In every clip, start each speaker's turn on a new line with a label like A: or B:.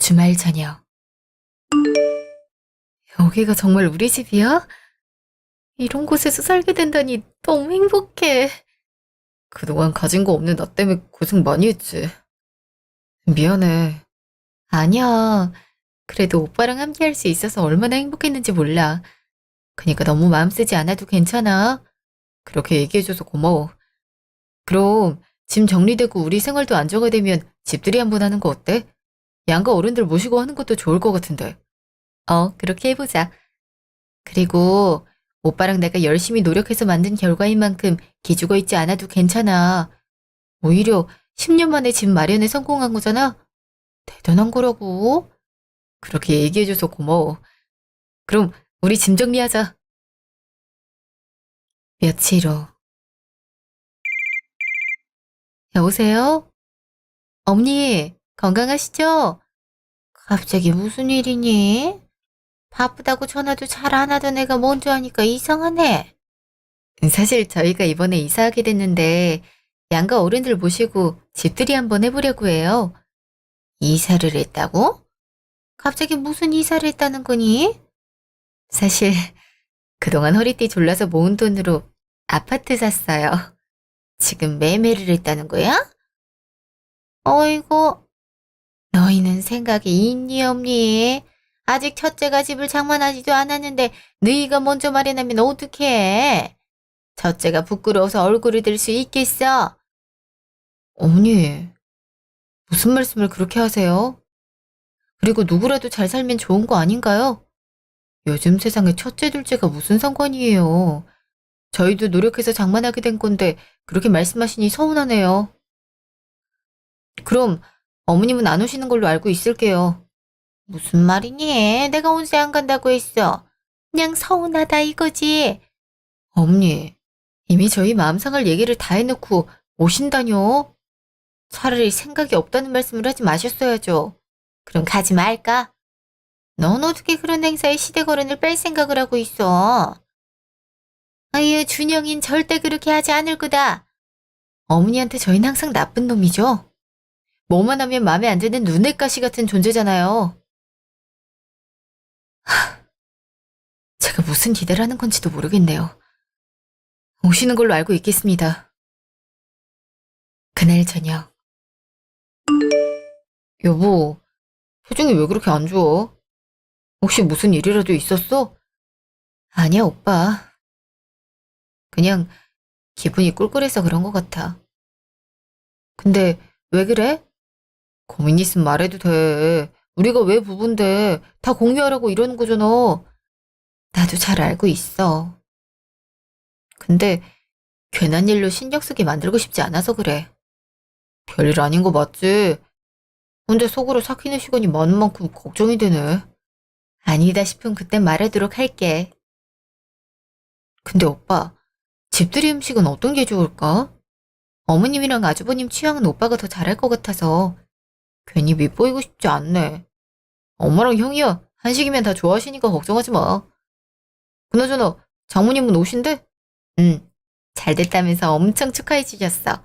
A: 주말 저녁. 여기가 정말 우리 집이야? 이런 곳에서 살게 된다니 너무 행복해. 그동안 가진 거 없는 나 때문에 고생 많이 했지. 미안해. 아니야. 그래도 오빠랑 함께 할 수 있어서 얼마나 행복했는지 몰라. 그니까 너무 마음 쓰지 않아도 괜찮아. 그렇게 얘기해줘서 고마워. 그럼 짐 정리되고 우리 생활도 안정화되면 집들이 한번 하는 거 어때? 양가 어른들 모시고 하는 것도 좋을 것 같은데. 그렇게 해보자. 그리고 오빠랑 내가 열심히 노력해서 만든 결과인 만큼 기죽어 있지 않아도 괜찮아. 오히려 10년 만에 집 마련에 성공한 거잖아? 대단한 거라고. 그렇게 얘기해줘서 고마워. 그럼 우리 짐 정리하자. 며칠 후. 여보세요? 어머니, 건강하시죠? 갑자기 무슨 일이니? 바쁘다고 전화도 잘 안 하던 애가 먼저 하니까 이상하네. 사실 저희가 이번에 이사하게 됐는데 양가 어른들 모시고 집들이 한번 해보려고 해요. 이사를 했다고? 갑자기 무슨 이사를 했다는 거니? 사실 그동안 허리띠 졸라서 모은 돈으로 아파트 샀어요. 지금 매매를 했다는 거야? 어이구, 너희는 생각이 있니 없니? 아직 첫째가 집을 장만하지도 않았는데 너희가 먼저 마련하면 어떡해? 첫째가 부끄러워서 얼굴을 들 수 있겠어? 어머니, 무슨 말씀을 그렇게 하세요? 그리고 누구라도 잘 살면 좋은 거 아닌가요? 요즘 세상에 첫째, 둘째가 무슨 상관이에요. 저희도 노력해서 장만하게 된 건데 그렇게 말씀하시니 서운하네요. 그럼 어머님은 안 오시는 걸로 알고 있을게요. 무슨 말이니? 내가 온세 안 간다고 했어. 그냥 서운하다 이거지. 어머니, 이미 저희 마음 상할 얘기를 다 해놓고 오신다뇨? 차라리 생각이 없다는 말씀을 하지 마셨어야죠. 그럼 가지 말까? 넌 어떻게 그런 행사에 시대거른을 뺄 생각을 하고 있어? 아유, 준영인 절대 그렇게 하지 않을 거다. 어머니한테 저희는 항상 나쁜 놈이죠. 뭐만 하면 마음에 안 드는 눈엣가시 같은 존재잖아요. 제가 무슨 기대를 하는 건지도 모르겠네요. 오시는 걸로 알고 있겠습니다. 그날 저녁. 여보, 표정이 왜 그렇게 안 좋아? 혹시 무슨 일이라도 있었어? 아니야, 오빠. 그냥 기분이 꿀꿀해서 그런 것 같아. 근데 왜 그래? 고민 있으면 말해도 돼. 우리가 왜 부부인데 다 공유하라고 이러는 거잖아. 나도 잘 알고 있어. 근데 괜한 일로 신경 쓰게 만들고 싶지 않아서 그래. 별일 아닌 거 맞지? 근데 속으로 삭히는 시간이 많은 만큼 걱정이 되네. 아니다 싶으면 그땐 말하도록 할게. 근데 오빠, 집들이 음식은 어떤 게 좋을까? 어머님이랑 아주버님 취향은 오빠가 더 잘할 것 같아서 괜히 밉보이고 싶지 않네. 엄마랑 형이야. 한식이면 다 좋아하시니까 걱정하지 마. 그나저나 장모님은 오신대? 응. 잘 됐다면서 엄청 축하해 주셨어.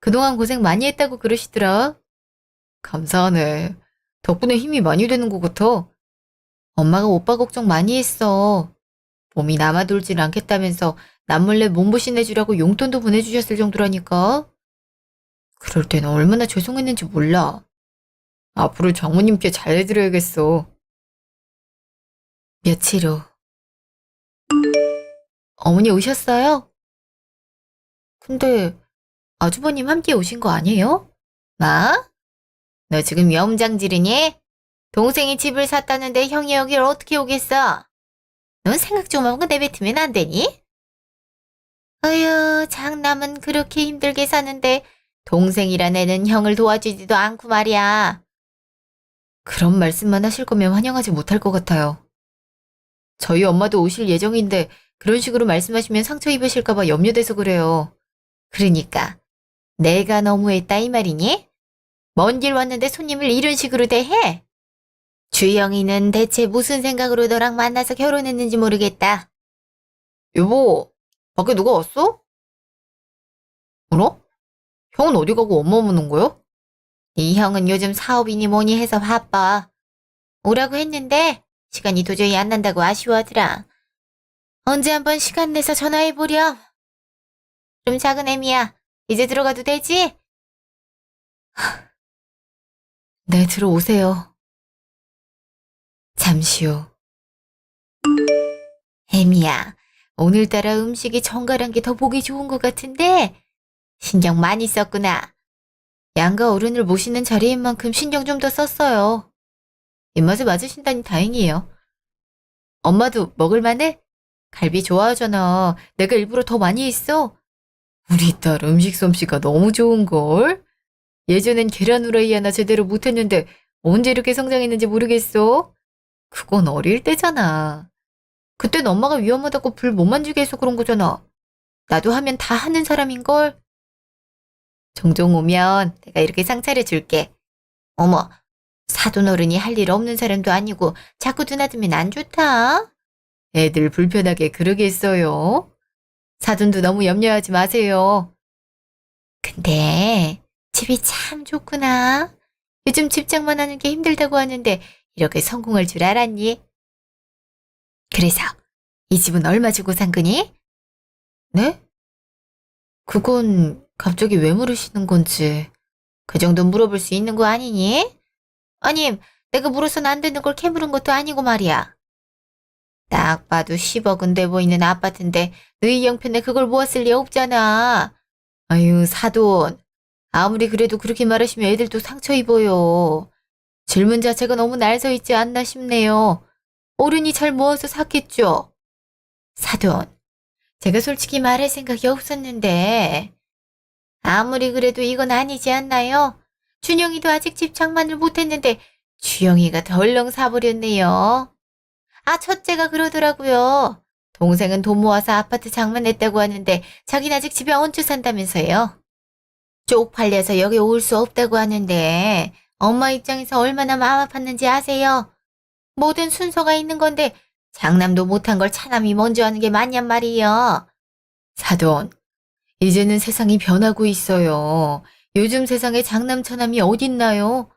A: 그동안 고생 많이 했다고 그러시더라. 감사하네. 덕분에 힘이 많이 되는 것 같아. 엄마가 오빠 걱정 많이 했어. 몸이 남아돌질 않겠다면서 남몰래 몸보신 해주라고 용돈도 보내주셨을 정도라니까. 그럴 때는 얼마나 죄송했는지 몰라. 앞으로 장모님께 잘해드려야겠어. 며칠 후. 어머니 오셨어요? 근데 아주버님 함께 오신 거 아니에요? 뭐? 너 지금 염장 지르니? 동생이 집을 샀다는데 형이 여길 어떻게 오겠어? 넌 생각 좀 하고 내뱉으면 안 되니? 어휴, 장남은 그렇게 힘들게 사는데 동생이란 애는 형을 도와주지도 않고 말이야. 그런 말씀만 하실 거면 환영하지 못할 것 같아요. 저희 엄마도 오실 예정인데 그런 식으로 말씀하시면 상처 입으실까 봐 염려돼서 그래요. 그러니까 내가 너무했다 이 말이니? 먼 길 왔는데 손님을 이런 식으로 대해? 주영이는 대체 무슨 생각으로 너랑 만나서 결혼했는지 모르겠다. 여보, 밖에 누가 왔어? 어라? 형은 어디 가고 엄마 오는 거야? 네 형은 요즘 사업이니 뭐니 해서 바빠. 오라고 했는데 시간이 도저히 안 난다고 아쉬워하더라. 언제 한번 시간 내서 전화해보렴. 좀 작은 애미야. 이제 들어가도 되지? 네, 들어오세요. 잠시 후. 애미야, 오늘따라 음식이 정갈한 게 더 보기 좋은 것 같은데 신경 많이 썼구나. 양가 어른을 모시는 자리인 만큼 신경 좀 더 썼어요. 입맛에 맞으신다니 다행이에요. 엄마도 먹을만해? 갈비 좋아하잖아. 내가 일부러 더 많이 했어. 우리 딸 음식 솜씨가 너무 좋은걸? 예전엔 계란 후라이 하나 제대로 못했는데 언제 이렇게 성장했는지 모르겠어? 그건 어릴 때잖아. 그땐 엄마가 위험하다고 불 못 만지게 해서 그런 거잖아. 나도 하면 다 하는 사람인걸? 종종 오면 내가 이렇게 상 차려줄게. 어머, 사돈 어른이 할 일 없는 사람도 아니고 자꾸 드나들면 안 좋다. 애들 불편하게 그러겠어요. 사돈도 너무 염려하지 마세요. 근데 집이 참 좋구나. 요즘 집장만 하는 게 힘들다고 하는데 이렇게 성공할 줄 알았니? 그래서 이 집은 얼마 주고 산 거니? 네? 그건 갑자기 왜 물으시는 건지. 그 정도 물어볼 수 있는 거 아니니? 아님, 내가 물어서는 안 되는 걸 캐물은 것도 아니고 말이야. 딱 봐도 10억은 돼 보이는 아파트인데 너희 형편에 그걸 모았을 리 없잖아. 아유, 사돈. 아무리 그래도 그렇게 말하시면 애들도 상처 입어요. 질문 자체가 너무 날서 있지 않나 싶네요. 어른이 잘 모아서 샀겠죠? 사돈, 제가 솔직히 말할 생각이 없었는데 아무리 그래도 이건 아니지 않나요? 준영이도 아직 집 장만을 못했는데 주영이가 덜렁 사버렸네요. 아, 첫째가 그러더라고요. 동생은 돈 모아서 아파트 장만했다고 하는데 자긴 아직 집에 얹혀 산다면서요. 쪽팔려서 여기 올 수 없다고 하는데 엄마 입장에서 얼마나 마음 아팠는지 아세요? 뭐든 순서가 있는 건데 장남도 못한 걸 차남이 먼저 하는 게 맞냔 말이에요. 사돈, 이제는 세상이 변하고 있어요. 요즘 세상에 장남 차남이 어딨나요?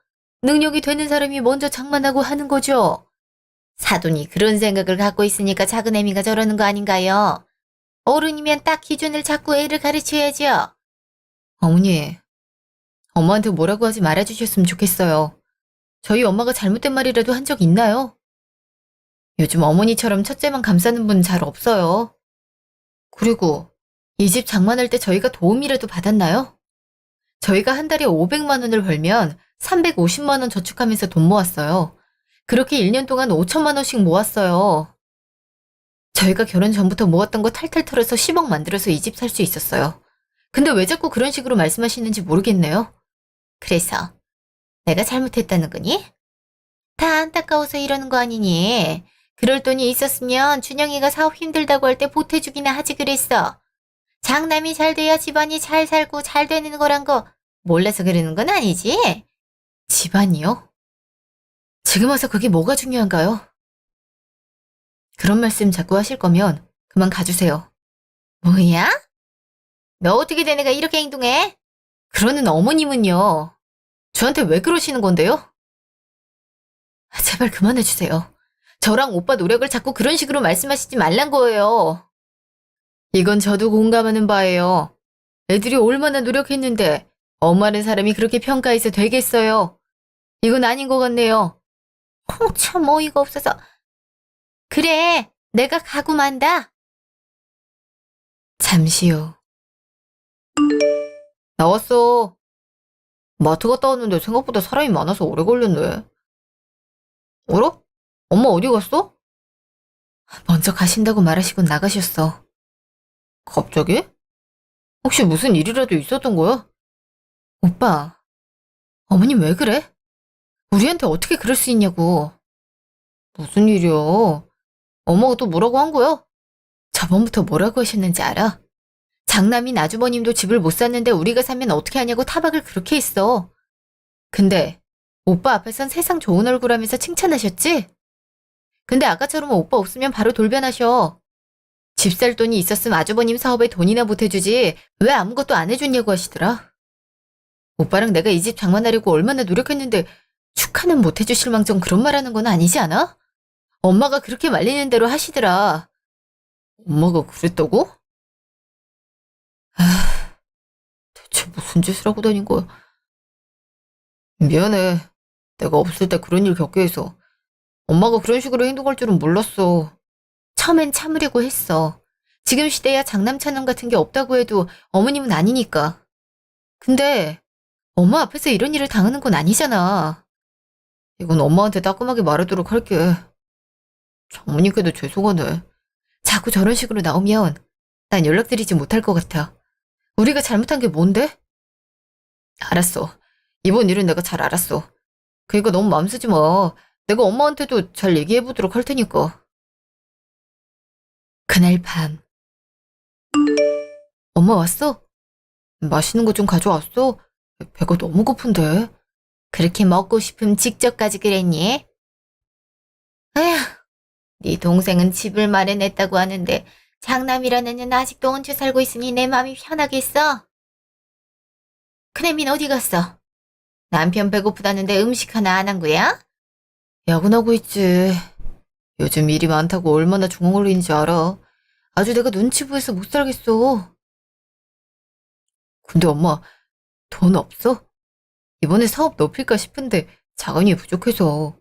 A: 능력이 되는 사람이 먼저 장만하고 하는 거죠. 사돈이 그런 생각을 갖고 있으니까 작은 애미가 저러는 거 아닌가요? 어른이면 딱 기준을 잡고 애를 가르쳐야죠. 어머니, 엄마한테 뭐라고 하지 말아주셨으면 좋겠어요. 저희 엄마가 잘못된 말이라도 한 적 있나요? 요즘 어머니처럼 첫째만 감싸는 분 잘 없어요. 그리고 이 집 장만할 때 저희가 도움이라도 받았나요? 저희가 한 달에 500만 원을 벌면 350만 원 저축하면서 돈 모았어요. 그렇게 1년 동안 5천만 원씩 모았어요. 저희가 결혼 전부터 모았던 거 탈탈 털어서 10억 만들어서 이 집 살 수 있었어요. 근데 왜 자꾸 그런 식으로 말씀하시는지 모르겠네요. 그래서 내가 잘못했다는 거니? 다 안타까워서 이러는 거 아니니? 그럴 돈이 있었으면 준영이가 사업 힘들다고 할 때 보태주기나 하지 그랬어. 장남이 잘 돼야 집안이 잘 살고 잘 되는 거란 거 몰라서 그러는 건 아니지? 집안이요? 지금 와서 그게 뭐가 중요한가요? 그런 말씀 자꾸 하실 거면 그만 가주세요. 뭐야? 너 어떻게 된 애가 이렇게 행동해? 그러는 어머님은요. 저한테 왜 그러시는 건데요? 제발 그만해주세요. 저랑 오빠 노력을 자꾸 그런 식으로 말씀하시지 말란 거예요. 이건 저도 공감하는 바예요. 애들이 얼마나 노력했는데 엄마는 사람이 그렇게 평가해서 되겠어요. 이건 아닌 것 같네요. 참 어이가 없어서. 그래, 내가 가고 만다. 잠시 후. 나왔어. 마트 갔다 왔는데 생각보다 사람이 많아서 오래 걸렸네. 어라? 엄마 어디 갔어? 먼저 가신다고 말하시고 나가셨어. 갑자기? 혹시 무슨 일이라도 있었던 거야? 오빠, 어머님 왜 그래? 우리한테 어떻게 그럴 수 있냐고. 무슨 일이야? 엄마가 또 뭐라고 한 거야? 저번부터 뭐라고 하셨는지 알아? 장남인 아주버님도 집을 못 샀는데 우리가 사면 어떻게 하냐고 타박을 그렇게 했어. 근데 오빠 앞에선 세상 좋은 얼굴 하면서 칭찬하셨지? 근데 아까처럼 오빠 없으면 바로 돌변하셔. 집 살 돈이 있었으면 아주버님 사업에 돈이나 보태주지 왜 아무것도 안 해줬냐고 하시더라. 오빠랑 내가 이 집 장만하려고 얼마나 노력했는데 축하는 못 해주실 망정 그런 말하는 건 아니지 않아? 엄마가 그렇게 말리는 대로 하시더라. 엄마가 그랬다고? 아, 대체 무슨 짓을 하고 다닌 거야? 미안해. 내가 없을 때 그런 일 겪게 해서. 엄마가 그런 식으로 행동할 줄은 몰랐어. 처음엔 참으려고 했어. 지금 시대야 장남차남 같은 게 없다고 해도 어머님은 아니니까. 근데 엄마 앞에서 이런 일을 당하는 건 아니잖아. 이건 엄마한테 따끔하게 말하도록 할게. 장모님께도 죄송하네. 자꾸 저런 식으로 나오면 난 연락드리지 못할 것 같아. 우리가 잘못한 게 뭔데? 알았어. 이번 일은 내가 잘 알았어. 그러니까 너무 마음 쓰지 마. 내가 엄마한테도 잘 얘기해보도록 할 테니까. 그날 밤. 엄마 왔어? 맛있는 거 좀 가져왔어? 배가 너무 고픈데. 그렇게 먹고 싶으면 직접 가지 그랬니? 에휴, 네 동생은 집을 마련했다고 하는데 장남이라는 애는 아직도 얹혀 살고 있으니 내 마음이 편하겠어? 큰애민 어디 갔어? 남편 배고프다는데 음식 하나 안 한 거야? 야근하고 있지. 요즘 일이 많다고 얼마나 중얼 걸리는지 알아. 아주 내가 눈치 보여서 못 살겠어. 근데 엄마, 돈 없어? 이번에 사업 높일까 싶은데 자금이 부족해서.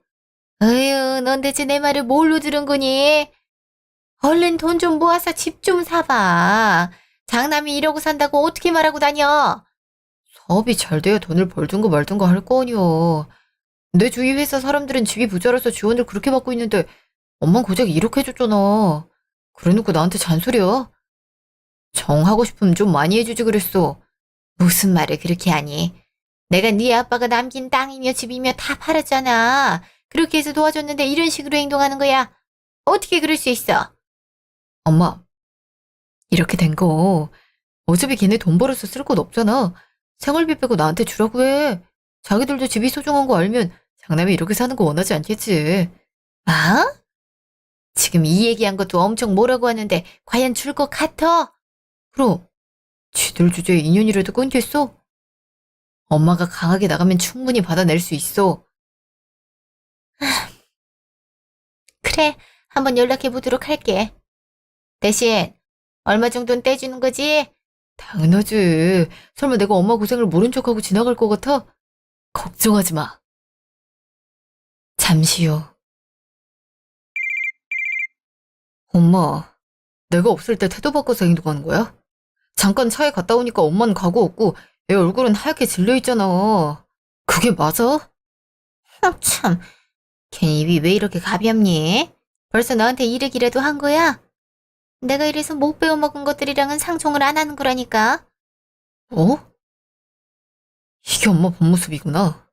A: 아유, 넌 대체 내 말을 뭘로 들은 거니? 얼른 돈 좀 모아서 집 좀 사봐. 장남이 이러고 산다고 어떻게 말하고 다녀? 사업이 잘 돼야 돈을 벌든가 말든가 할 거 아니야. 내 주위 회사 사람들은 집이 부자라서 지원을 그렇게 받고 있는데 엄만 고작 이렇게 해줬잖아. 그래놓고 나한테 잔소리야? 정하고 싶으면 좀 많이 해주지 그랬어. 무슨 말을 그렇게 하니? 내가 네 아빠가 남긴 땅이며 집이며 다 팔았잖아. 그렇게 해서 도와줬는데 이런 식으로 행동하는 거야. 어떻게 그럴 수 있어? 엄마, 이렇게 된 거 어차피 걔네 돈 벌어서 쓸 것 없잖아. 생활비 빼고 나한테 주라고 해. 자기들도 집이 소중한 거 알면 장남이 이렇게 사는 거 원하지 않겠지. 아? 지금 이 얘기한 것도 엄청 뭐라고 하는데 과연 줄 것 같아? 그럼 지들 주제에 인연이라도 끊겠어? 엄마가 강하게 나가면 충분히 받아낼 수 있어. 그래, 한번 연락해 보도록 할게. 대신 얼마 정도는 떼주는 거지? 당연하지. 설마 내가 엄마 고생을 모른 척하고 지나갈 것 같아? 걱정하지 마. 잠시 후. 엄마, 내가 없을 때 태도 바꿔서 행동하는 거야? 잠깐 차에 갔다 오니까 엄마는 가고 없고 애 얼굴은 하얗게 질려있잖아. 그게 맞아? 참, 걔 입이 왜 이렇게 가볍니? 벌써 너한테 이르기라도 한 거야? 내가 이래서 못 배워먹은 것들이랑은 상종을 안 하는 거라니까. 어? 이게 엄마 본 모습이구나.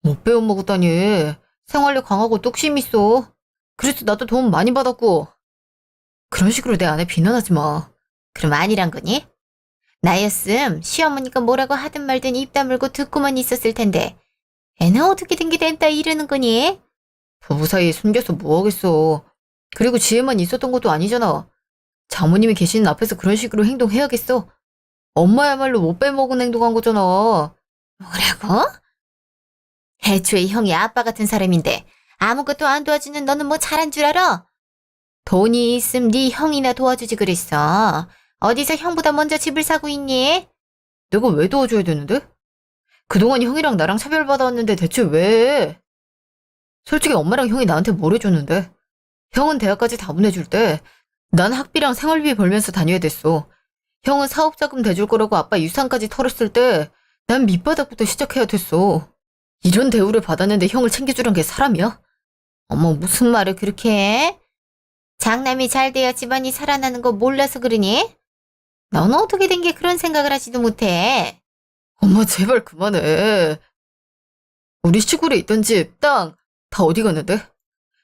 A: 못 배워먹었다니. 생활력 강하고 뚝심 있어. 그래서 나도 도움 많이 받았고. 그런 식으로 내 아내 비난하지 마. 그럼 아니란 거니? 나였음 시어머니가 뭐라고 하든 말든 입 다물고 듣고만 있었을 텐데 애는 어떻게 된 게 됐다 이러는 거니? 부부 사이에 숨겨서 뭐 하겠어. 그리고 지혜만 있었던 것도 아니잖아. 장모님이 계시는 앞에서 그런 식으로 행동해야겠어? 엄마야말로 못 빼먹은 행동한 거잖아. 뭐라고? 애초에 형이 아빠 같은 사람인데 아무것도 안 도와주는 너는 뭐 잘한 줄 알아? 돈이 있음 네 형이나 도와주지 그랬어. 어디서 형보다 먼저 집을 사고 있니? 내가 왜 도와줘야 되는데? 그동안 형이랑 나랑 차별받아왔는데 대체 왜? 솔직히 엄마랑 형이 나한테 뭘 해줬는데? 형은 대학까지 다 보내줄 때 난 학비랑 생활비 벌면서 다녀야 됐어. 형은 사업자금 대줄 거라고 아빠 유산까지 털었을 때 난 밑바닥부터 시작해야 됐어. 이런 대우를 받았는데 형을 챙겨주란 게 사람이야? 어머 무슨 말을 그렇게 해? 장남이 잘 돼야 집안이 살아나는 거 몰라서 그러니? 넌 어떻게 된 게 그런 생각을 하지도 못해? 엄마 제발 그만해. 우리 시골에 있던 집, 땅 다 어디 갔는데?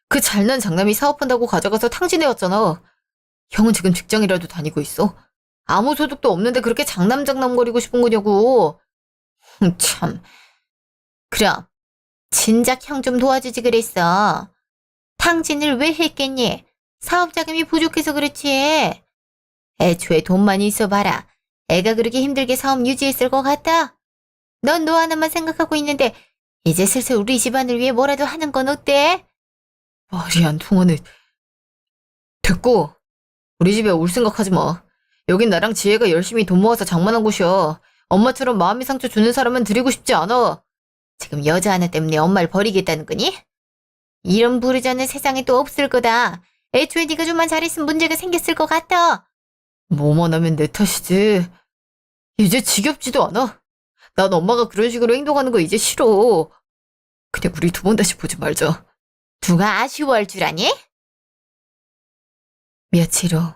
A: 그 잘난 장남이 사업한다고 가져가서 탕진해왔잖아. 형은 지금 직장이라도 다니고 있어. 아무 소득도 없는데 그렇게 장남장남거리고 싶은 거냐고. 참. 그럼 진작 형 좀 도와주지 그랬어. 탕진을 왜 했겠니? 사업 자금이 부족해서 그렇지. 애초에 돈만 있어 봐라. 애가 그렇게 힘들게 사업 유지했을 것 같아? 넌 너 하나만 생각하고 있는데 이제 슬슬 우리 집안을 위해 뭐라도 하는 건 어때? 말이 안 통하네. 됐고, 우리 집에 올 생각하지 마. 여긴 나랑 지혜가 열심히 돈 모아서 장만한 곳이야. 엄마처럼 마음의 상처 주는 사람은 드리고 싶지 않아. 지금 여자 하나 때문에 엄마를 버리겠다는 거니? 이런 부르자는 세상에 또 없을 거다. 애초에 네가 좀만 잘했으면 문제가 생겼을 것 같아. 뭐만 하면 내 탓이지. 이제 지겹지도 않아. 난 엄마가 그런 식으로 행동하는 거 이제 싫어. 그냥 우리 두 번 다시 보지 말자. 누가 아쉬워할 줄 아니? 며칠 후.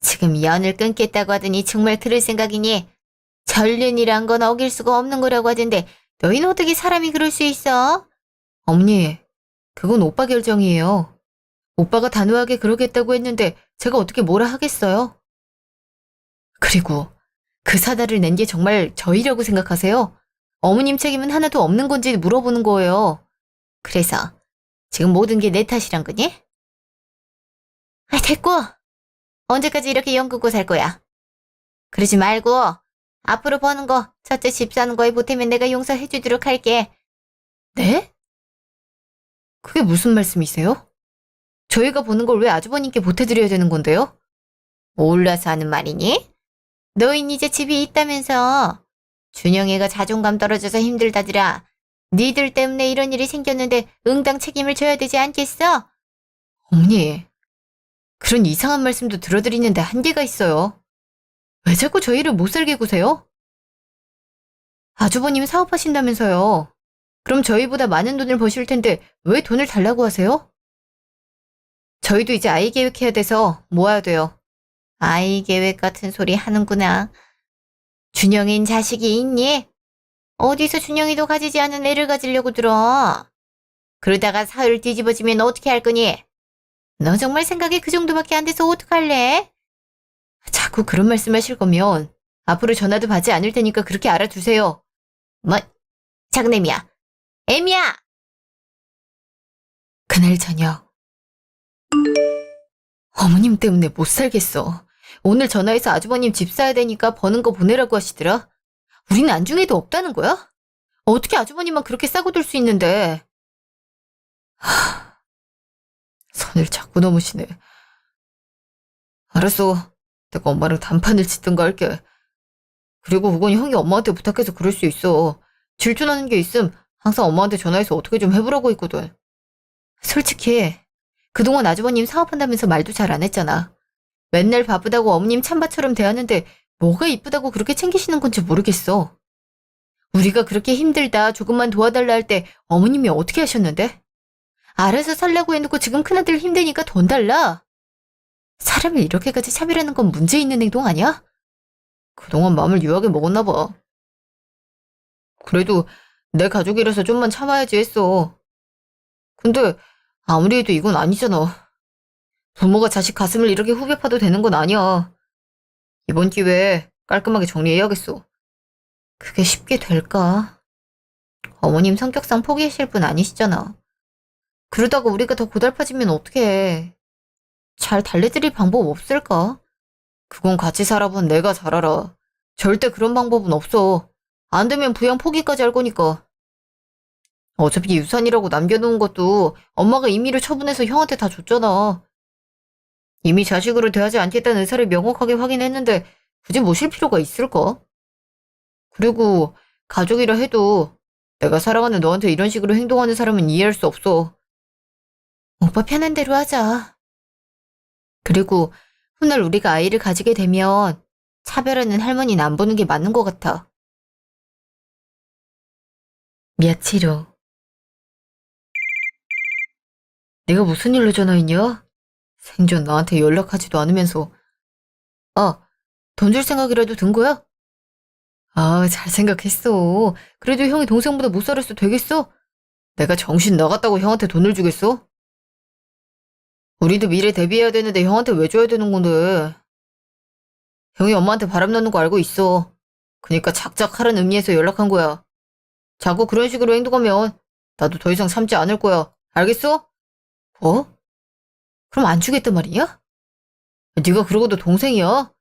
A: 지금 연을 끊겠다고 하더니 정말 그럴 생각이니? 전륜이란 건 어길 수가 없는 거라고 하던데 너희는 어떻게 사람이 그럴 수 있어? 어머니, 그건 오빠 결정이에요. 오빠가 단호하게 그러겠다고 했는데 제가 어떻게 뭐라 하겠어요? 그리고 그 사다를 낸 게 정말 저희라고 생각하세요? 어머님 책임은 하나도 없는 건지 물어보는 거예요. 그래서 지금 모든 게 내 탓이란 거니? 아, 됐고. 언제까지 이렇게 연극고 살 거야? 그러지 말고 앞으로 버는 거 첫째 집 사는 거에 보태면 내가 용서해 주도록 할게. 네? 그게 무슨 말씀이세요? 저희가 버는 걸 왜 아주버님께 보태드려야 되는 건데요? 몰라서 하는 말이니? 너흰 이제 집이 있다면서. 준영이가 자존감 떨어져서 힘들다더라. 니들 때문에 이런 일이 생겼는데 응당 책임을 져야 되지 않겠어? 어머니, 그런 이상한 말씀도 들어드리는데 한계가 있어요. 왜 자꾸 저희를 못살게 구세요? 아주버님 사업하신다면서요. 그럼 저희보다 많은 돈을 버실 텐데 왜 돈을 달라고 하세요? 저희도 이제 아이 계획해야 돼서 모아야 돼요. 아이 계획 같은 소리 하는구나. 준영인 자식이 있니? 어디서 준영이도 가지지 않은 애를 가지려고 들어. 그러다가 사흘 뒤집어지면 어떻게 할 거니? 너 정말 생각이 그 정도밖에 안 돼서 어떡할래? 자꾸 그런 말씀하실 거면 앞으로 전화도 받지 않을 테니까 그렇게 알아두세요. 뭐, 작은 애미야. 애미야! 그날 저녁. 어머님 때문에 못 살겠어. 오늘 전화해서 아주버님 집 사야 되니까 버는 거 보내라고 하시더라. 우리는 안중에도 없다는 거야? 어떻게 아주버님만 그렇게 싸고 둘 수 있는데. 선을 자꾸 넘으시네. 알았어. 내가 엄마랑 단판을 짓든가 할게. 그리고 그건 형이 엄마한테 부탁해서 그럴 수 있어. 질투나는 게 있음 항상 엄마한테 전화해서 어떻게 좀 해보라고 했거든. 솔직히 그동안 아주버님 사업한다면서 말도 잘 안 했잖아. 맨날 바쁘다고 어머님 찬바처럼 대하는데 뭐가 이쁘다고 그렇게 챙기시는 건지 모르겠어. 우리가 그렇게 힘들다 조금만 도와달라 할 때 어머님이 어떻게 하셨는데? 알아서 살라고 해놓고 지금 큰아들 힘드니까 돈 달라? 사람을 이렇게까지 차별하는 건 문제 있는 행동 아니야? 그동안 마음을 유하게 먹었나 봐. 그래도 내 가족이라서 좀만 참아야지 했어. 근데 아무리 해도 이건 아니잖아. 부모가 자식 가슴을 이렇게 후벼 파도 되는 건 아니야. 이번 기회에 깔끔하게 정리해야겠어. 그게 쉽게 될까? 어머님 성격상 포기하실 분 아니시잖아. 그러다가 우리가 더 고달파지면 어떡해. 잘 달래드릴 방법 없을까? 그건 같이 살아본 내가 잘 알아. 절대 그런 방법은 없어. 안 되면 부양 포기까지 할 거니까. 어차피 유산이라고 남겨놓은 것도 엄마가 임의로 처분해서 형한테 다 줬잖아. 이미 자식으로 대하지 않겠다는 의사를 명확하게 확인했는데 굳이 모실 필요가 있을까? 그리고 가족이라 해도 내가 사랑하는 너한테 이런 식으로 행동하는 사람은 이해할 수 없어. 오빠 편한 대로 하자. 그리고 훗날 우리가 아이를 가지게 되면 차별하는 할머니는 안 보는 게 맞는 것 같아. 며칠 후. 내가 무슨 일로 전화했냐? 생전 나한테 연락하지도 않으면서. 아, 돈 줄 생각이라도 든 거야? 아, 잘 생각했어. 그래도 형이 동생보다 못 살았어 되겠어? 내가 정신 나갔다고 형한테 돈을 주겠어? 우리도 미래 대비해야 되는데 형한테 왜 줘야 되는 건데? 형이 엄마한테 바람 나는 거 알고 있어. 그니까 작작하라는 의미에서 연락한 거야. 자꾸 그런 식으로 행동하면 나도 더 이상 참지 않을 거야. 알겠어? 어? 그럼 안 주겠단 말이냐? 네가 그러고도 동생이야?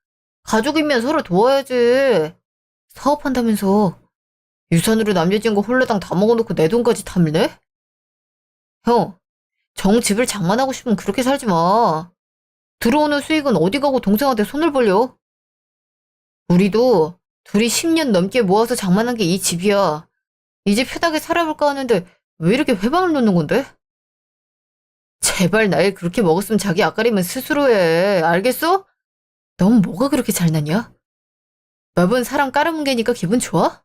A: 가족이면 서로 도와야지. 사업한다면서 유산으로 남겨진 거 홀라당 다 먹어놓고 내 돈까지 탐내? 형, 정 집을 장만하고 싶으면 그렇게 살지 마. 들어오는 수익은 어디 가고 동생한테 손을 벌려? 우리도 둘이 10년 넘게 모아서 장만한 게 이 집이야. 이 집 편하게 살아볼까 하는데 왜 이렇게 회방을 놓는 건데? 제발 날 그렇게 먹었으면 자기 앞가림은 스스로 해. 알겠어? 넌 뭐가 그렇게 잘났냐? 매번 사람 깔아뭉개니까 기분 좋아?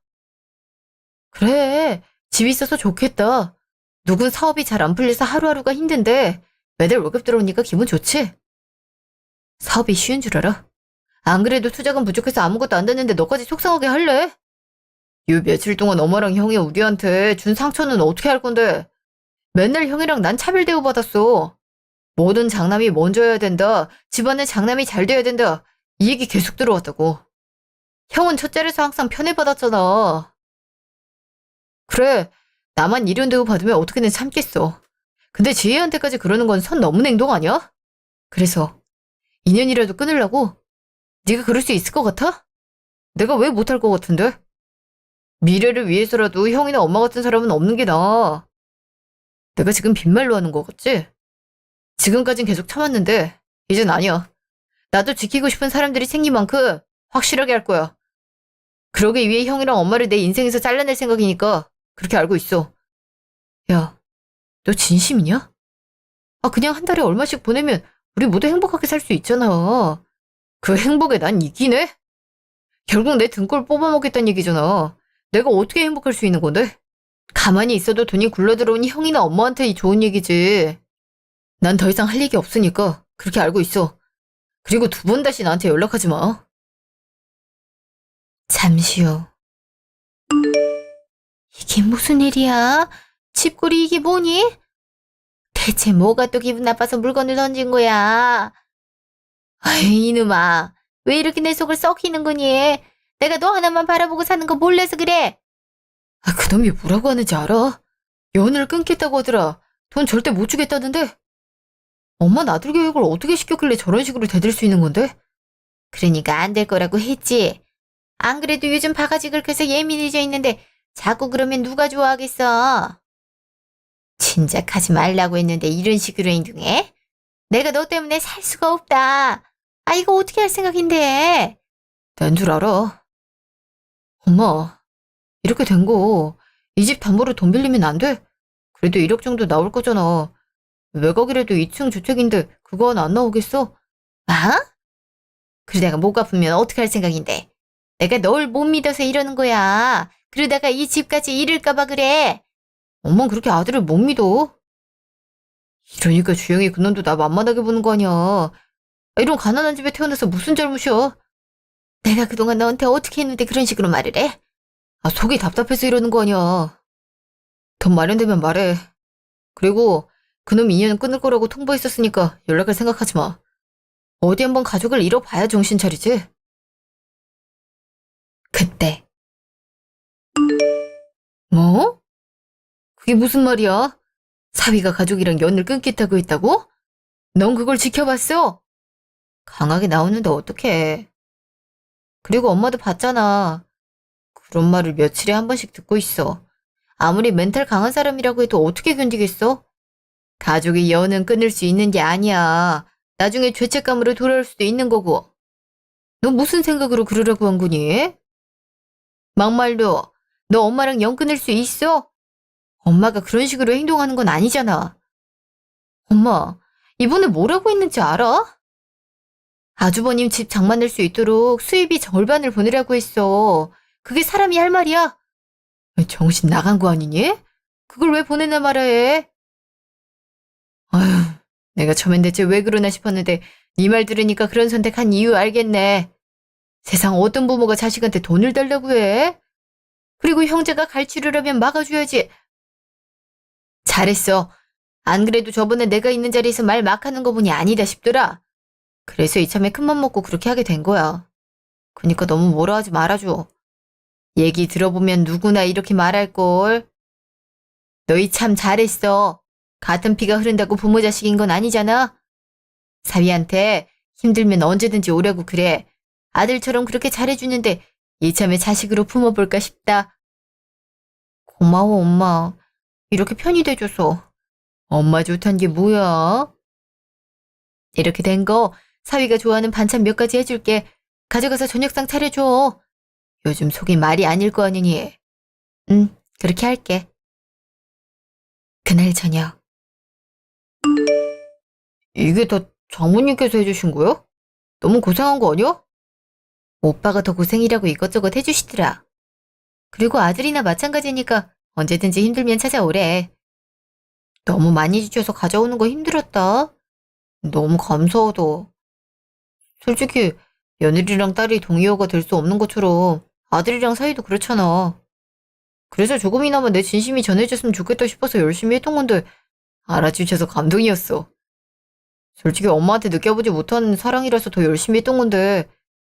A: 그래, 집 있어서 좋겠다. 누군 사업이 잘 안 풀려서 하루하루가 힘든데 매달 월급 들어오니까 기분 좋지? 사업이 쉬운 줄 알아? 안 그래도 투자금 부족해서 아무것도 안 됐는데 너까지 속상하게 할래? 요 며칠 동안 엄마랑 형이 우리한테 준 상처는 어떻게 할 건데? 맨날 형이랑 난 차별 대우받았어. 모든 장남이 먼저여야 된다. 집안의 장남이 잘 돼야 된다. 이 얘기 계속 들어왔다고. 형은 첫째라서 항상 편애받았잖아. 그래, 나만 이런 대우 받으면 어떻게든 참겠어. 근데 지혜한테까지 그러는 건 선 넘은 행동 아니야? 그래서 인연이라도 끊으려고? 네가 그럴 수 있을 것 같아? 내가 왜 못할 것 같은데? 미래를 위해서라도 형이나 엄마 같은 사람은 없는 게 나아. 내가 지금 빈말로 하는 거 같지? 지금까진 계속 참았는데 이젠 아니야. 나도 지키고 싶은 사람들이 생긴 만큼 확실하게 할 거야. 그러기 위해 형이랑 엄마를 내 인생에서 잘라낼 생각이니까 그렇게 알고 있어. 야, 너 진심이냐? 아, 그냥 한 달에 얼마씩 보내면 우리 모두 행복하게 살 수 있잖아. 그 행복에 난 이기네? 결국 내 등골 뽑아먹겠다는 얘기잖아. 내가 어떻게 행복할 수 있는 건데? 가만히 있어도 돈이 굴러들어오니 형이나 엄마한테 좋은 얘기지. 난 더 이상 할 얘기 없으니까 그렇게 알고 있어. 그리고 두 번 다시 나한테 연락하지 마. 잠시요. 이게 무슨 일이야? 집골이 이게 뭐니? 대체 뭐가 또 기분 나빠서 물건을 던진 거야? 아이, 이놈아. 왜 이렇게 내 속을 썩히는 거니? 내가 너 하나만 바라보고 사는 거 몰라서 그래. 아, 그놈이 뭐라고 하는지 알아? 연을 끊겠다고 하더라. 돈 절대 못 주겠다는데. 엄마 아들 교육을 어떻게 시켰길래 저런 식으로 대들 수 있는 건데? 그러니까 안 될 거라고 했지. 안 그래도 요즘 바가지 긁혀서 예민해져 있는데 자꾸 그러면 누가 좋아하겠어? 진작 하지 말라고 했는데 이런 식으로 행동해? 내가 너 때문에 살 수가 없다. 아, 이거 어떻게 할 생각인데? 난 줄 알아. 엄마, 이렇게 된 거, 이 집 담보로 돈 빌리면 안 돼? 그래도 1억 정도 나올 거잖아. 외곽이라도 2층 주택인데 그거 하나 안 나오겠어? 아? 그러다가 목 아프면 어떻게 할 생각인데? 내가 널 못 믿어서 이러는 거야. 그러다가 이 집까지 잃을까 봐 그래. 엄만 그렇게 아들을 못 믿어. 이러니까 주영이 그놈도 나 만만하게 보는 거 아니야. 이런 가난한 집에 태어나서 무슨 잘못이야? 내가 그동안 너한테 어떻게 했는데 그런 식으로 말을 해? 아, 속이 답답해서 이러는 거 아니야. 돈 마련되면 말해. 그리고 그놈 인연 끊을 거라고 통보했었으니까 연락을 생각하지 마. 어디 한번 가족을 잃어봐야 정신 차리지. 그때. 뭐? 그게 무슨 말이야? 사위가 가족이랑 연을 끊겠다고 했다고? 넌 그걸 지켜봤어? 강하게 나오는데 어떡해. 그리고 엄마도 봤잖아. 그런 말을 며칠에 한 번씩 듣고 있어. 아무리 멘탈 강한 사람이라고 해도 어떻게 견디겠어? 가족이 연은 끊을 수 있는 게 아니야. 나중에 죄책감으로 돌아올 수도 있는 거고. 너 무슨 생각으로 그러라고 한 거니? 막말로 너 엄마랑 연 끊을 수 있어? 엄마가 그런 식으로 행동하는 건 아니잖아. 엄마, 이번에 뭐라고 했는지 알아? 아주버님 집 장만할 수 있도록 수입이 절반을 보내라고 했어. 그게 사람이 할 말이야? 정신 나간 거 아니니? 그걸 왜 보내나 말아야 아휴, 내가 처음엔 대체 왜 그러나 싶었는데 네 말 들으니까 그런 선택한 이유 알겠네. 세상 어떤 부모가 자식한테 돈을 달라고 해? 그리고 형제가 갈취를 하면 막아줘야지. 잘했어. 안 그래도 저번에 내가 있는 자리에서 말 막 하는 거 보니 아니다 싶더라. 그래서 이참에 큰맘 먹고 그렇게 하게 된 거야. 그니까 너무 뭐라 하지 말아줘. 얘기 들어보면 누구나 이렇게 말할걸. 너희 참 잘했어. 같은 피가 흐른다고 부모 자식인 건 아니잖아. 사위한테 힘들면 언제든지 오라고 그래. 아들처럼 그렇게 잘해주는데 이참에 자식으로 품어볼까 싶다. 고마워, 엄마. 이렇게 편히 대줘서. 엄마 좋단 게 뭐야? 이렇게 된 거 사위가 좋아하는 반찬 몇 가지 해줄게. 가져가서 저녁상 차려줘. 요즘 속이 말이 아닐 거 아니니. 응, 그렇게 할게. 그날 저녁. 이게 다 장모님께서 해주신 거야? 너무 고생한 거 아니야? 오빠가 더 고생이라고 이것저것 해주시더라. 그리고 아들이나 마찬가지니까 언제든지 힘들면 찾아오래. 너무 많이 주셔서 가져오는 거 힘들었다. 너무 감사하다. 솔직히 며느리랑 딸이 동의어가 될 수 없는 것처럼 아들이랑 사이도 그렇잖아. 그래서 조금이나마 내 진심이 전해졌으면 좋겠다 싶어서 열심히 했던 건데 알아주셔서 감동이었어. 솔직히 엄마한테 느껴보지 못한 사랑이라서 더 열심히 했던 건데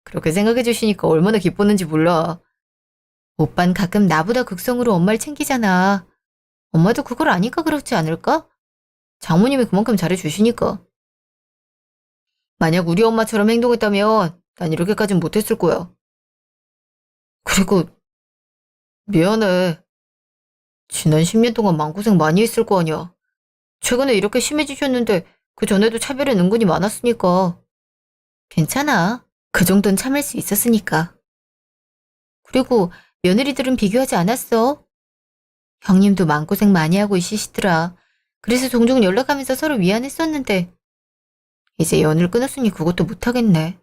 A: 그렇게 생각해 주시니까 얼마나 기뻤는지 몰라. 오빤 가끔 나보다 극성으로 엄마를 챙기잖아. 엄마도 그걸 아니까 그렇지 않을까? 장모님이 그만큼 잘해주시니까. 만약 우리 엄마처럼 행동했다면 난 이렇게까진 못했을 거야. 그리고 미안해. 지난 10년 동안 마음고생 많이 했을 거 아니야. 최근에 이렇게 심해지셨는데 그 전에도 차별은 은근히 많았으니까. 괜찮아. 그 정도는 참을 수 있었으니까. 그리고 며느리들은 비교하지 않았어. 형님도 마음고생 많이 하고 있으시더라. 그래서 종종 연락하면서 서로 위안했었는데 이제 연을 끊었으니 그것도 못하겠네.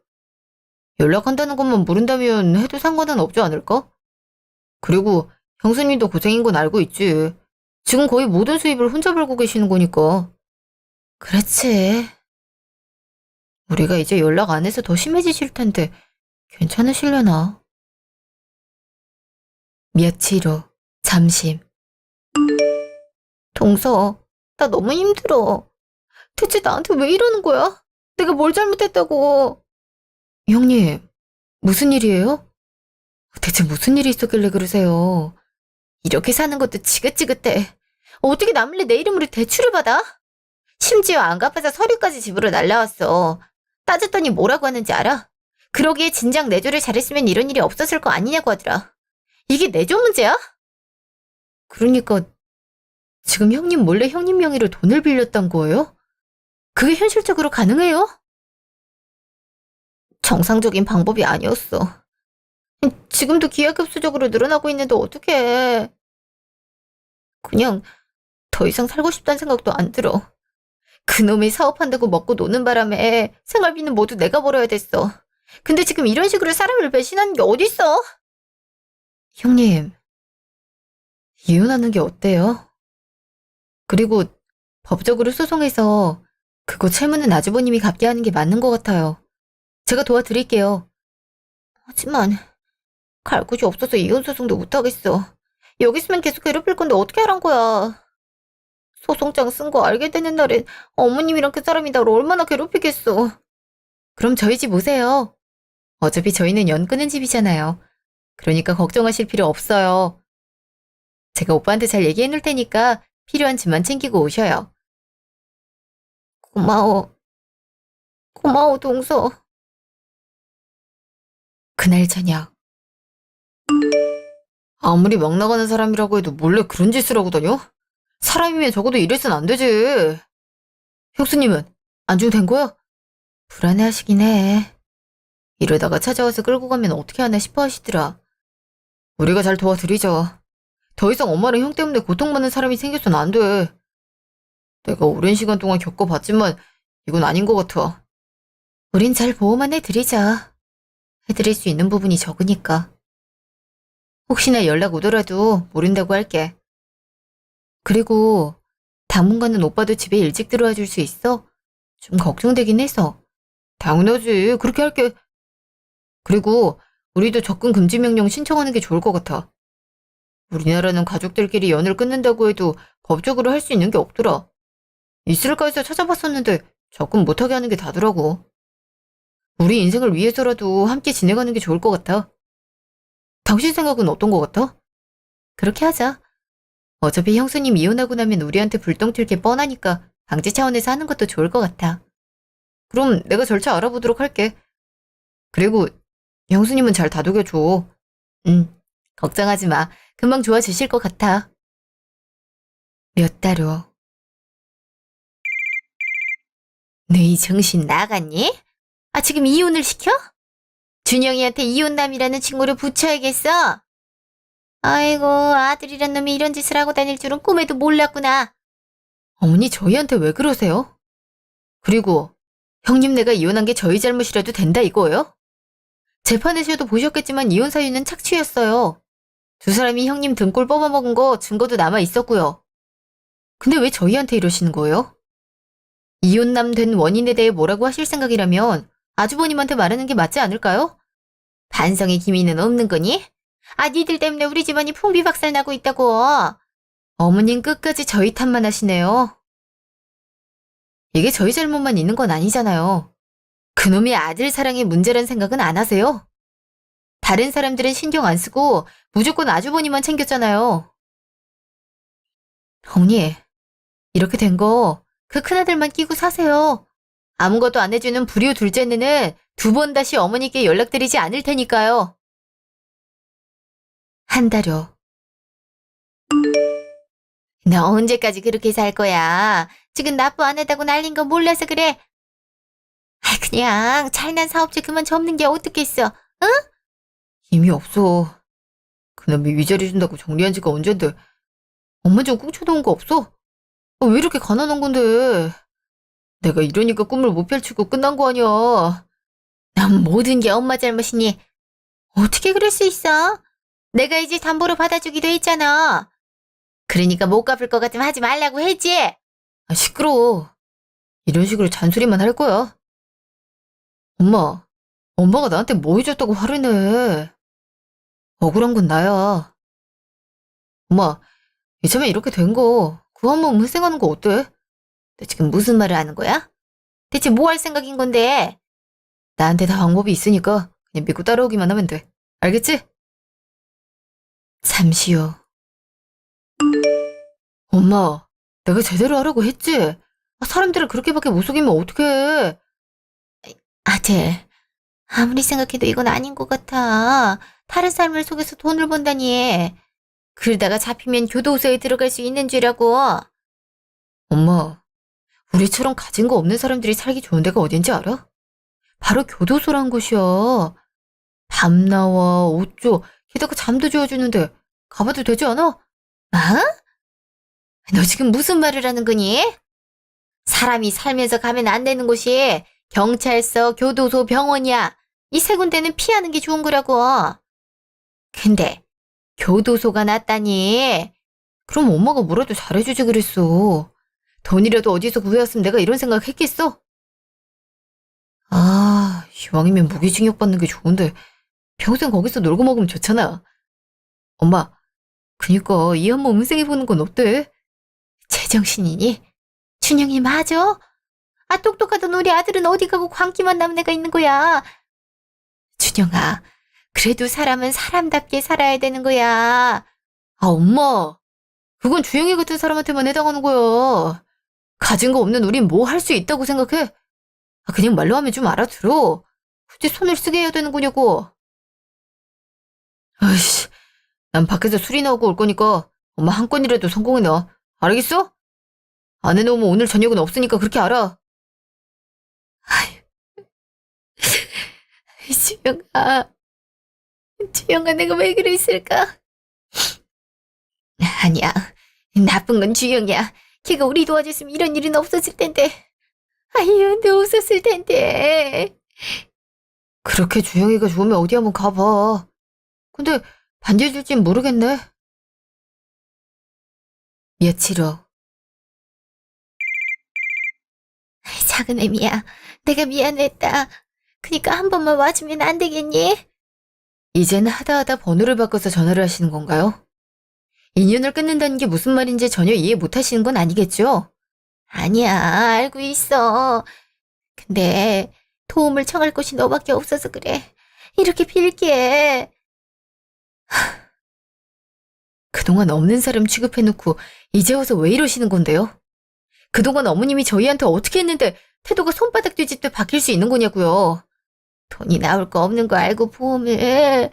A: 연락한다는 것만 모른다면 해도 상관은 없지 않을까? 그리고 형수님도 고생인 건 알고 있지. 지금 거의 모든 수입을 혼자 벌고 계시는 거니까. 그렇지. 우리가 이제 연락 안 해서 더 심해지실 텐데 괜찮으시려나? 며칠 후 점심. 동서, 나 너무 힘들어. 대체 나한테 왜 이러는 거야? 내가 뭘 잘못했다고. 형님, 무슨 일이에요? 대체 무슨 일이 있었길래 그러세요? 이렇게 사는 것도 지긋지긋해. 어떻게 남일래 내 이름으로 대출을 받아? 심지어 안 갚아서 서류까지 집으로 날라왔어. 따졌더니 뭐라고 하는지 알아? 그러기에 진작 내조를 잘했으면 이런 일이 없었을 거 아니냐고 하더라. 이게 내조 문제야? 그러니까 지금 형님 몰래 형님 명의로 돈을 빌렸단 거예요? 그게 현실적으로 가능해요? 정상적인 방법이 아니었어. 지금도 기하급수적으로 늘어나고 있는데 어떡해. 그냥 더 이상 살고 싶다는 생각도 안 들어. 그놈이 사업한다고 먹고 노는 바람에 생활비는 모두 내가 벌어야 됐어. 근데 지금 이런 식으로 사람을 배신하는 게 어딨어? 형님, 이혼하는 게 어때요? 그리고 법적으로 소송해서 그거 채무는 아주버님이 갚게 하는 게 맞는 것 같아요. 제가 도와드릴게요. 하지만 갈 곳이 없어서 이혼 소송도 못하겠어. 여기 있으면 계속 괴롭힐 건데 어떻게 하란 거야. 소송장 쓴 거 알게 되는 날엔 어머님이랑 그 사람이 나를 얼마나 괴롭히겠어. 그럼 저희 집 오세요. 어차피 저희는 연 끊은 집이잖아요. 그러니까 걱정하실 필요 없어요. 제가 오빠한테 잘 얘기해 놓을 테니까 필요한 집만 챙기고 오셔요. 고마워. 고마워, 동서. 그날 저녁. 아무리 막 나가는 사람이라고 해도 몰래 그런 짓을 하고 다녀? 사람이면 적어도 이래선 안 되지. 형수님은 안중된 거야? 불안해하시긴 해. 이러다가 찾아와서 끌고 가면 어떻게 하나 싶어 하시더라. 우리가 잘 도와드리죠. 더 이상 엄마랑 형 때문에 고통받는 사람이 생겨선 안 돼. 내가 오랜 시간 동안 겪어봤지만 이건 아닌 것 같아. 우린 잘 보호만 해드리자. 해드릴 수 있는 부분이 적으니까. 혹시나 연락 오더라도 모른다고 할게. 그리고 당분간은 오빠도 집에 일찍 들어와 줄 수 있어? 좀 걱정되긴 해서. 당연하지. 그렇게 할게. 그리고 우리도 접근 금지 명령 신청하는 게 좋을 것 같아. 우리나라는 가족들끼리 연을 끊는다고 해도 법적으로 할 수 있는 게 없더라. 있을까 해서 찾아봤었는데 접근 못하게 하는 게 다더라고. 우리 인생을 위해서라도 함께 지내가는 게 좋을 것 같아. 당신 생각은 어떤 것 같아? 그렇게 하자. 어차피 형수님 이혼하고 나면 우리한테 불똥 튈 게 뻔하니까 방지 차원에서 하는 것도 좋을 것 같아. 그럼 내가 절차 알아보도록 할게. 그리고 형수님은 잘 다독여줘. 걱정하지 마. 금방 좋아지실 것 같아. 몇 달 후. 너희 정신 나갔니? 아, 지금 이혼을 시켜? 준영이한테 이혼남이라는 친구를 붙여야겠어? 아이고, 아들이란 놈이 이런 짓을 하고 다닐 줄은 꿈에도 몰랐구나. 어머니, 저희한테 왜 그러세요? 그리고 형님네가 이혼한 게 저희 잘못이라도 된다 이거예요? 재판에서도 보셨겠지만 이혼 사유는 착취였어요. 두 사람이 형님 등골 뽑아먹은 거 증거도 남아 있었고요. 근데 왜 저희한테 이러시는 거예요? 이혼남 된 원인에 대해 뭐라고 하실 생각이라면 아주버님한테 말하는 게 맞지 않을까요? 반성의 기미는 없는 거니? 아, 니들 때문에 우리 집안이 풍비박살 나고 있다고. 어머님 끝까지 저희 탓만 하시네요. 이게 저희 잘못만 있는 건 아니잖아요. 그놈이 아들 사랑의 문제란 생각은 안 하세요? 다른 사람들은 신경 안 쓰고 무조건 아주버님만 챙겼잖아요. 어머니, 이렇게 된 거 그 큰아들만 끼고 사세요. 아무것도 안 해주는 불효 둘째는 두 번 다시 어머니께 연락드리지 않을 테니까요. 한 달여. 너 언제까지 그렇게 살 거야? 지금 납부 안 했다고 날린 거 몰라서 그래. 아, 그냥 잘난 사업체 그만 접는 게 어떻겠어? 응? 힘이 없어. 그놈이 위자료 준다고 정리한 지가 언젠데. 엄마 좀 꿍쳐놓은 거 없어? 왜 이렇게 가난한 건데. 내가 이러니까 꿈을 못 펼치고 끝난 거 아니야. 난 모든 게 엄마 잘못이니. 어떻게 그럴 수 있어? 내가 이제 담보로 받아주기도 했잖아. 그러니까 못 갚을 것 같으면 하지 말라고 했지. 아, 시끄러워. 이런 식으로 잔소리만 할 거야. 엄마가 나한테 뭐 해줬다고 화를 내. 억울한 건 나야. 엄마, 이참에 이렇게 된 거, 그거 한번 회생하는 거 어때? 너 지금 무슨 말을 하는 거야? 대체 뭐 할 생각인 건데? 나한테 다 방법이 있으니까 그냥 믿고 따라오기만 하면 돼. 알겠지? 잠시 후. 엄마, 내가 제대로 하라고 했지? 아, 사람들을 그렇게밖에 못 속이면 어떡해? 아들, 아무리 생각해도 이건 아닌 것 같아. 다른 사람을 속여서 돈을 번다니. 그러다가 잡히면 교도소에 들어갈 수 있는 죄라고. 엄마, 우리처럼 가진 거 없는 사람들이 살기 좋은 데가 어딘지 알아? 바로 교도소란 곳이야. 밥 나와, 옷 줘, 게다가 잠도 재워주는데 가봐도 되지 않아? 어? 너 지금 무슨 말을 하는 거니? 사람이 살면서 가면 안 되는 곳이 경찰서, 교도소, 병원이야. 이 세 군데는 피하는 게 좋은 거라고. 근데 교도소가 낫다니. 그럼 엄마가 뭐라도 잘해주지 그랬어. 돈이라도 어디서 구해왔으면 내가 이런 생각 했겠어? 아, 이왕이면 무기징역 받는 게 좋은데 평생 거기서 놀고 먹으면 좋잖아. 엄마, 그니까 이 한번 운생해보는 건 어때? 제정신이니? 준영이 맞아? 아, 똑똑하던 우리 아들은 어디 가고 광기만 남은 애가 있는 거야. 준영아, 그래도 사람은 사람답게 살아야 되는 거야. 아, 엄마. 그건 주영이 같은 사람한테만 해당하는 거야. 가진 거 없는 우린 뭐 할 수 있다고 생각해? 아, 그냥 말로 하면 좀 알아들어. 굳이 손을 쓰게 해야 되는 거냐고. 아이씨, 난 밖에서 술이나 하고 올 거니까 엄마 한 건이라도 성공해 놔. 알겠어? 안 해놓으면 오늘 저녁은 없으니까 그렇게 알아. 주영아, 주영아, 내가 왜 그랬을까? 아니야, 나쁜 건 주영이야. 걔가 우리 도와줬으면 이런 일은 없었을 텐데. 아유, 너 웃었을 텐데. 그렇게 주영이가 좋으면 어디 한번 가봐. 근데 반겨줄진 모르겠네. 며칠 후. 작은 애미야, 내가 미안했다. 그니까 한 번만 와주면 안 되겠니? 이젠 하다 번호를 바꿔서 전화를 하시는 건가요? 인연을 끊는다는 게 무슨 말인지 전혀 이해 못 하시는 건 아니겠죠? 아니야, 알고 있어. 근데 도움을 청할 곳이 너밖에 없어서 그래. 이렇게 빌게. 그동안 없는 사람 취급해놓고 이제 와서 왜 이러시는 건데요? 그동안 어머님이 저희한테 어떻게 했는데 태도가 손바닥 뒤집듯 바뀔 수 있는 거냐고요. 돈이 나올 거 없는 거 알고 보험을.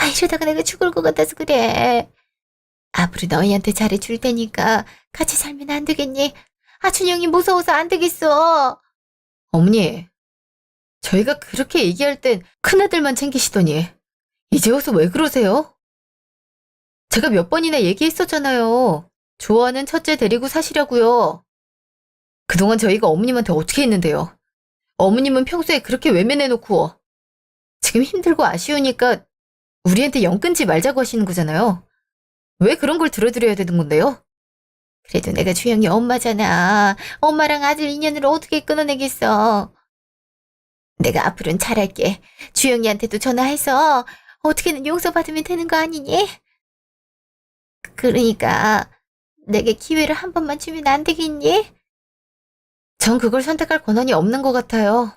A: 이러다가 내가 죽을 것 같아서 그래. 앞으로 너희한테 잘해줄 테니까 같이 살면 안 되겠니? 준영이 무서워서 안 되겠어. 어머니, 저희가 그렇게 얘기할 땐 큰아들만 챙기시더니 이제 와서 왜 그러세요? 제가 몇 번이나 얘기했었잖아요. 좋아하는 첫째 데리고 사시라고요. 그동안 저희가 어머님한테 어떻게 했는데요? 어머님은 평소에 그렇게 외면해놓고 지금 힘들고 아쉬우니까 우리한테 영 끊지 말자고 하시는 거잖아요. 왜 그런 걸 들어드려야 되는 건데요? 그래도 내가 주영이 엄마잖아. 엄마랑 아들 인연을 어떻게 끊어내겠어. 내가 앞으로는 잘할게. 주영이한테도 전화해서 어떻게든 용서받으면 되는 거 아니니? 그러니까 내게 기회를 한 번만 주면 안 되겠니? 전 그걸 선택할 권한이 없는 것 같아요.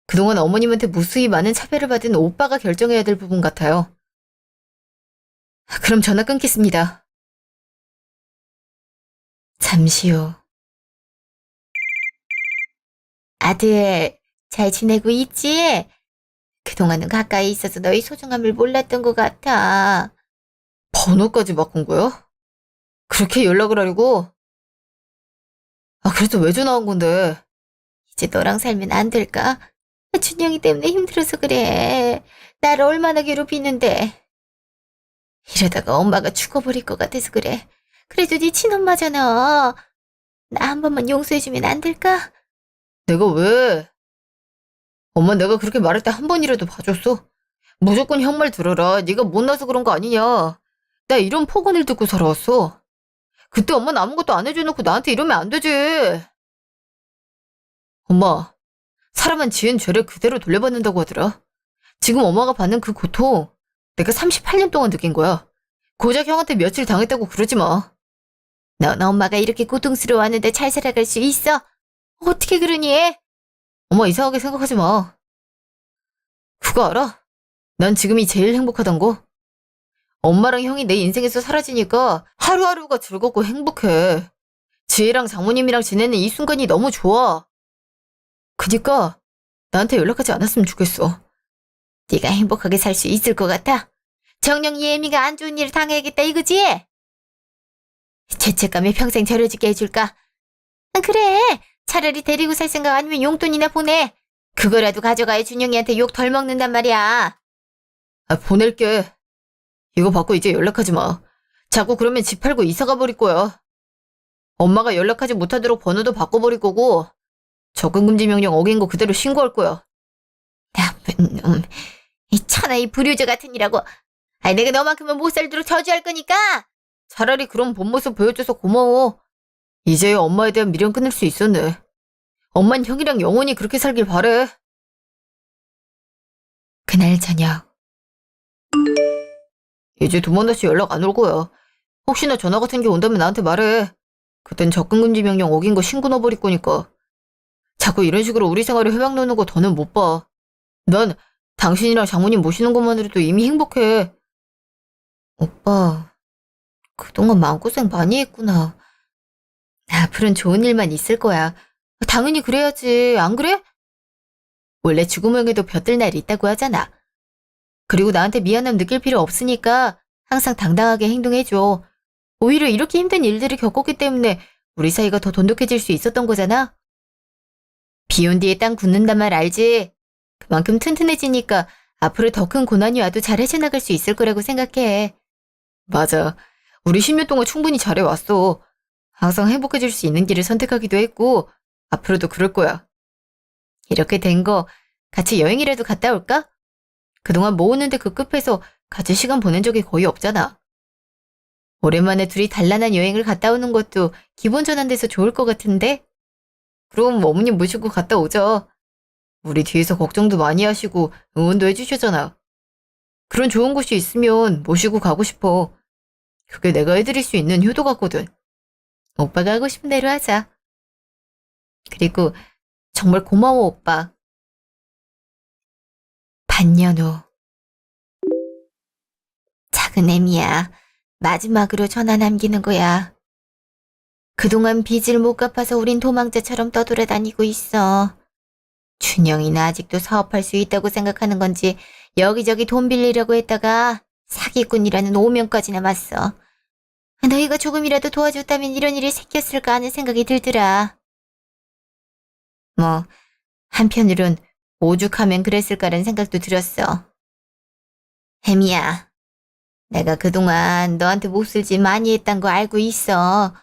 A: 그동안 어머님한테 무수히 많은 차별을 받은 오빠가 결정해야 될 부분 같아요. 그럼 전화 끊겠습니다. 잠시 후. 아들, 잘 지내고 있지? 그동안은 가까이 있어서 너희 소중함을 몰랐던 것 같아. 번호까지 바꾼 거야? 그렇게 연락을 하려고? 그래서 왜 전화 온 건데? 이제 너랑 살면 안 될까? 준영이 때문에 힘들어서 그래. 나를 얼마나 괴롭히는데. 이러다가 엄마가 죽어버릴 것 같아서 그래. 그래도 네 친엄마잖아. 나 한 번만 용서해주면 안 될까? 내가 왜? 엄마 내가 그렇게 말할 때 한 번이라도 봐줬어? 무조건 형 말 들어라. 네가 못나서 그런 거 아니냐. 나 이런 폭언을 듣고 살아왔어. 그때 엄마는 아무것도 안 해줘놓고 나한테 이러면 안 되지. 엄마, 사람은 지은 죄를 그대로 돌려받는다고 하더라. 지금 엄마가 받는 그 고통 내가 38년 동안 느낀 거야. 고작 형한테 며칠 당했다고 그러지 마. 넌 엄마가 이렇게 고통스러워하는데 잘 살아갈 수 있어? 어떻게 그러니? 엄마 이상하게 생각하지 마. 그거 알아? 난 지금이 제일 행복하단 거. 엄마랑 형이 내 인생에서 사라지니까 하루하루가 즐겁고 행복해. 지혜랑 장모님이랑 지내는 이 순간이 너무 좋아. 그니까 나한테 연락하지 않았으면 좋겠어. 네가 행복하게 살 수 있을 것 같아? 정녕 예미가 안 좋은 일을 당해야겠다 이거지? 죄책감에 평생 절여지게 해줄까? 그래. 차라리 데리고 살 생각 아니면 용돈이나 보내. 그거라도 가져가야 준영이한테 욕 덜 먹는단 말이야. 보낼게. 이거 받고 이제 연락하지 마. 자꾸 그러면 집 팔고 이사가 버릴 거야. 엄마가 연락하지 못하도록 번호도 바꿔버릴 거고 접근금지 명령 어긴 거 그대로 신고할 거야. 나쁜 놈. 이 천하의 불효자 같은 이라고. 내가 너만큼은 못 살도록 저주할 거니까. 차라리 그런 본 모습 보여줘서 고마워. 이제야 엄마에 대한 미련 끊을 수 있었네. 엄만 형이랑 영원히 그렇게 살길 바래. 그날 저녁. 이제 두 번 다시 연락 안 올 거야. 혹시나 전화 같은 게 온다면 나한테 말해. 그땐 접근금지 명령 어긴 거 신고 넣어버릴 거니까. 자꾸 이런 식으로 우리 생활에 회방 놓는 거 더는 못 봐. 난 당신이랑 장모님 모시는 것만으로도 이미 행복해. 오빠, 그동안 마음고생 많이 했구나. 앞으로는 좋은 일만 있을 거야. 당연히 그래야지. 안 그래? 원래 죽음에도 볕들 날이 있다고 하잖아. 그리고 나한테 미안함 느낄 필요 없으니까 항상 당당하게 행동해줘. 오히려 이렇게 힘든 일들을 겪었기 때문에 우리 사이가 더 돈독해질 수 있었던 거잖아. 비 온 뒤에 땅 굳는단 말 알지? 그만큼 튼튼해지니까 앞으로 더 큰 고난이 와도 잘 헤쳐나갈 수 있을 거라고 생각해. 맞아. 우리 10년 동안 충분히 잘해왔어. 항상 행복해질 수 있는 길을 선택하기도 했고 앞으로도 그럴 거야. 이렇게 된 거 같이 여행이라도 갔다 올까? 그동안 모으는데 급급해서 같이 시간 보낸 적이 거의 없잖아. 오랜만에 둘이 단란한 여행을 갔다 오는 것도 기분 전환돼서 좋을 것 같은데? 그럼 어머님 모시고 갔다 오자. 우리 뒤에서 걱정도 많이 하시고 응원도 해주셨잖아. 그런 좋은 곳이 있으면 모시고 가고 싶어. 그게 내가 해드릴 수 있는 효도 같거든. 오빠가 하고 싶은 대로 하자. 그리고 정말 고마워, 오빠. 반년 후. 작은 애미야. 마지막으로 전화 남기는 거야. 그동안 빚을 못 갚아서 우린 도망자처럼 떠돌아다니고 있어. 준영이는 아직도 사업할 수 있다고 생각하는 건지 여기저기 돈 빌리려고 했다가 사기꾼이라는 오명까지 남았어. 너희가 조금이라도 도와줬다면 이런 일이 생겼을까 하는 생각이 들더라. 뭐 한편으론 오죽하면 그랬을까라는 생각도 들었어. 혜미야, 내가 그동안 너한테 몹쓸짓 많이 했단 거 알고 있어.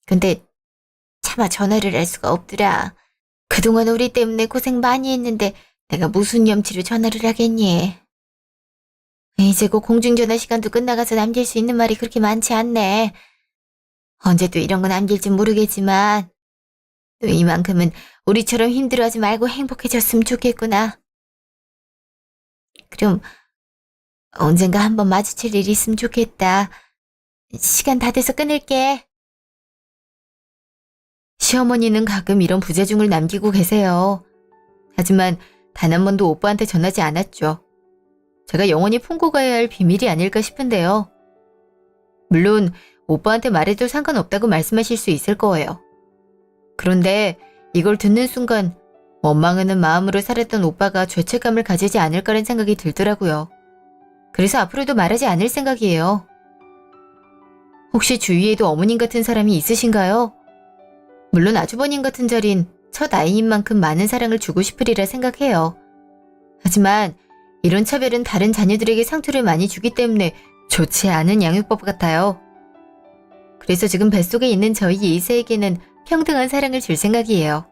A: 근데 차마 전화를 할 수가 없더라. 그동안 우리 때문에 고생 많이 했는데 내가 무슨 염치로 전화를 하겠니? 이제 곧 공중전화 시간도 끝나가서 남길 수 있는 말이 그렇게 많지 않네. 언제 또 이런 거 남길지 모르겠지만 또 이만큼은 우리처럼 힘들어하지 말고 행복해졌으면 좋겠구나. 그럼 언젠가 한번 마주칠 일이 있으면 좋겠다. 시간 다 돼서 끊을게. 시어머니는 가끔 이런 부재중을 남기고 계세요. 하지만 단 한 번도 오빠한테 전하지 않았죠. 제가 영원히 품고 가야 할 비밀이 아닐까 싶은데요. 물론 오빠한테 말해도 상관없다고 말씀하실 수 있을 거예요. 그런데 이걸 듣는 순간 원망하는 마음으로 살았던 오빠가 죄책감을 가지지 않을까라는 생각이 들더라고요. 그래서 앞으로도 말하지 않을 생각이에요. 혹시 주위에도 어머님 같은 사람이 있으신가요? 물론 아주버님 같은 자린 첫 아이인 만큼 많은 사랑을 주고 싶으리라 생각해요. 하지만 이런 차별은 다른 자녀들에게 상처를 많이 주기 때문에 좋지 않은 양육법 같아요. 그래서 지금 뱃속에 있는 저희 예세에게는 평등한 사랑을 줄 생각이에요.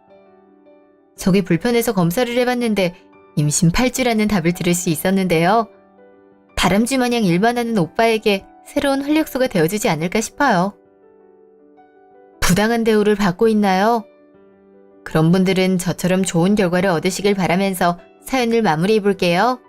A: 속이 불편해서 검사를 해봤는데 임신 8주라는 답을 들을 수 있었는데요. 다람쥐 마냥 일만 하는 오빠에게 새로운 활력소가 되어주지 않을까 싶어요. 부당한 대우를 받고 있나요? 그런 분들은 저처럼 좋은 결과를 얻으시길 바라면서 사연을 마무리해 볼게요.